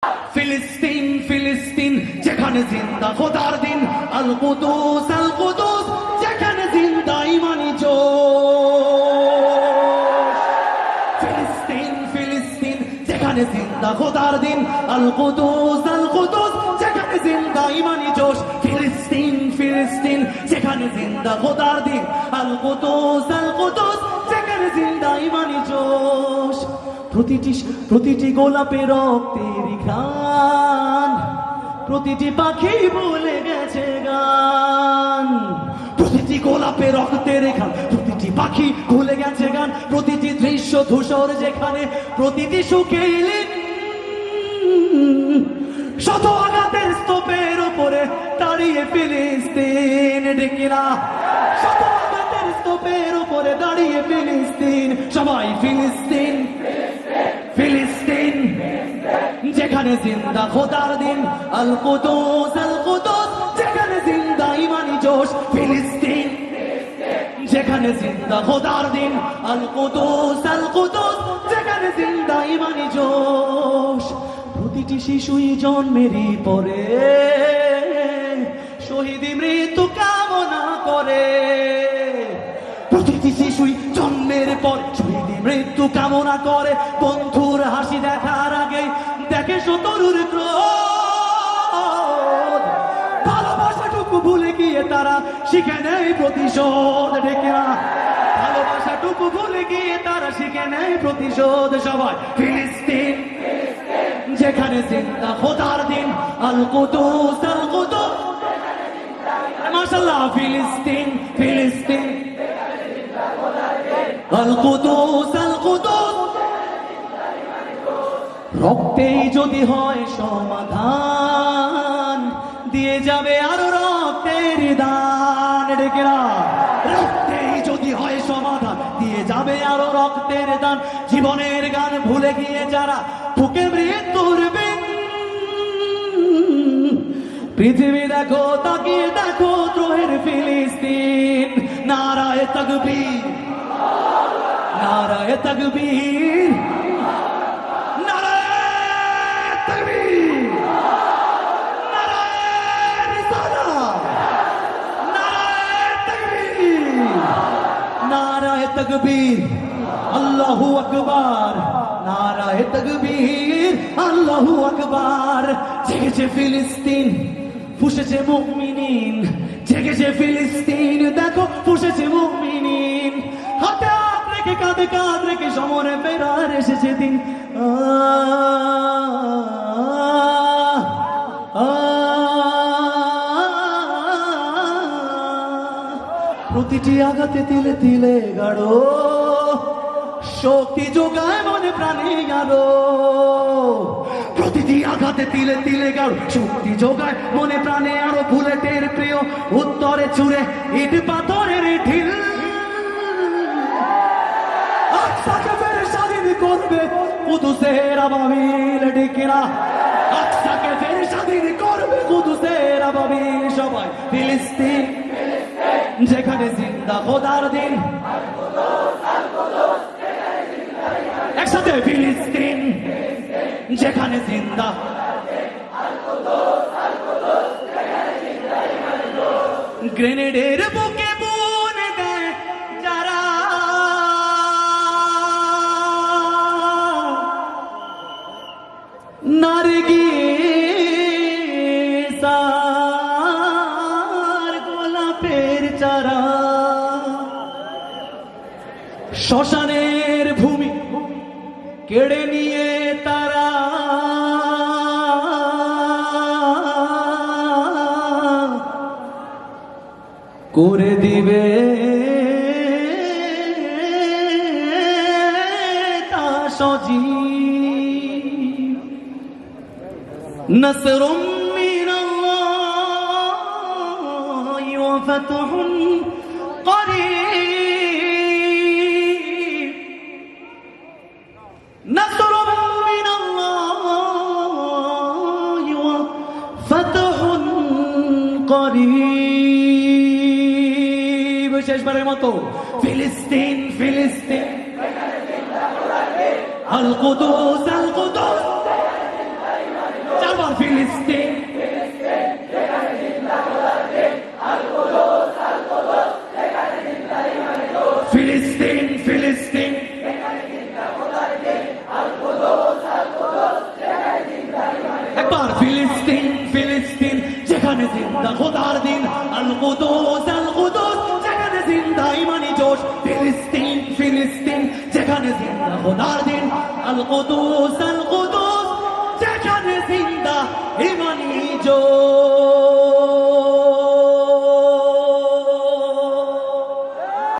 ফিলিস্তিন ফিলিস্তিন যেখানে জিন্দা খোদার দিন, আল কুদুস যেখানে জিন্দা ইমানি জোশ। ফিলিস্তিন ফিলিস্তিন যেখানে জিন্দা খোদার দিন, আল কুদুস যেখানে জিন্দা ইমানি জোশ। ফিলিস্তিন ফিলিস্তিন যেখানে জিন্দা খোদার দিন, আল কুদুস যেখানে জিন্দা ইমানি জোশ। প্রতিটি গোলাপে রক্তের ঘ্রাণ, প্রতিটি পাখি বলে গেছে গান। প্রতিটি গোলাপে রক্তের ঘ্রাণ, প্রতিটি পাখি ভুলে গেছে গান। প্রতিটি দৃশ্য ধূসর যেখানে, প্রতিটি সুখে শত আঘাতের স্তূপের উপরে দাঁড়িয়ে ফিলিস্তিন। ডেকেরা শত আঘাতের স্তূপের উপরে দাঁড়িয়ে ফিলিস্তিন। সবাই ফিলিস্তিন ফিলিস্তিন যেখানে জিন্দা খোদার দিন, আল কুদুস যেখানে জিন্দা ইমানি জোশ। ফিলিস্তিন যেখানে জিন্দা খোদার দিন, আল কুদুস যেখানে জিন্দা ইমানি জোশ। প্রতিটি শিশুই জন্মেরই পরে শহীদি মৃত্যু কামনা করে। প্রতিটি শিশুই জন্মের পর শহীদি মৃত্যু কামনা করে। বন্ধুর হাসি দেখার আগে দেখে শত্রুর ক্রোধ। ভালোবাসাটুকু ভুলে গিয়ে তারা শিখে নেয় প্রতিশোধ। ডেকেরা ভালোবাসাটুকু ভুলে গিয়ে তারা শিখে নেয় প্রতিশোধ। সবাই ফিলিস্তিন যেখানে জিন্দা খোদার দিন, আল কুদুস মাশাআল্লাহ। ফিলিস্তিন ফিলিস্তিন আল কুদুস রক্তেই যদি হয় সমাধান, দিয়ে যাবে আরো রক্তের দান। ডেকেরা রক্তেই যদি হয় সমাধান, দিয়ে যাবে আরো রক্তের দান। জীবনের গান ভুলে গিয়ে যারা বুকে মৃত্যুর বিন, পৃথিবী দেখো তাকিয়ে দেখো দ্রোহের ফিলিস্তিন। নারায়ে তাকবীর নারায়ে তাকবীর নারায়ে তাকবীর নারায়ে রিসালাত নারায়ে তাকবীর নারায়ে তাকবীর আল্লাহু আকবার নারায়ে তাকবীর আল্লাহু আকবার। জেগেছে ফিলিস্তিন ফুঁসেছে মুমিনিন, জেগেছে ফিলিস্তিন দেখো ফুঁসেছে মুমিনিন। হাতে হাত রেখে কাঁধে কাঁধ রেখে সমরে ফেরার এসেছে দিন। প্রতিটি আঘাতে তিলে তিলে গাঢ় শক্তি যোগায় মনে প্রাণে আরো। প্রতিটি আঘাতে তিলে তিলে গাঢ় শক্তি যোগায় মনে প্রাণে আরো। বুলেটের প্রিয় উত্তরে ছুড়ে ইট পাথরের ঢিল, আকসাকে ফের স্বাধীন করবে কুদুসের আবাবিল। ডেকেরা আকসাকে ফের স্বাধীন করবে কুদুসের আবাবিল। সবাই ফিলিস্তিন যেখানে জিন্দা খোদার দিন, একসাথে ফিলিস্তিন যেখানে জিন্দা। গ্রেনেডের বুকে বুন দেয় যারা, নারগিস আর গোলাপের চারা, শ্মশানের ভূমি কেড়ে নিয়ে তারা করে দিবে তা সজীব। নসরুম মিনাল্লাহি ওয়া ফাতহুন করিব, নসরুম মিনাল্লাহি ওয়া ফাতহুন করিব। শেষবারের মতো ফিলিস্তিন ফিলিস্তিন আল কুদুস ফিলিস্তিন ফিলিস্তিন ফিলিস্তিন একবার ফিলিস্তিন ফিলিস্তিন যেখানে জিন্দা খোদার দিন আল কুদুস যেখানে জিন্দা ইমানি জোশ ফিলিস্তিন ফিলিস্তিন যেখানে জিন্দা খোদার দিন আল কুদুস যেখানে জিন্দা ইমানি জোশ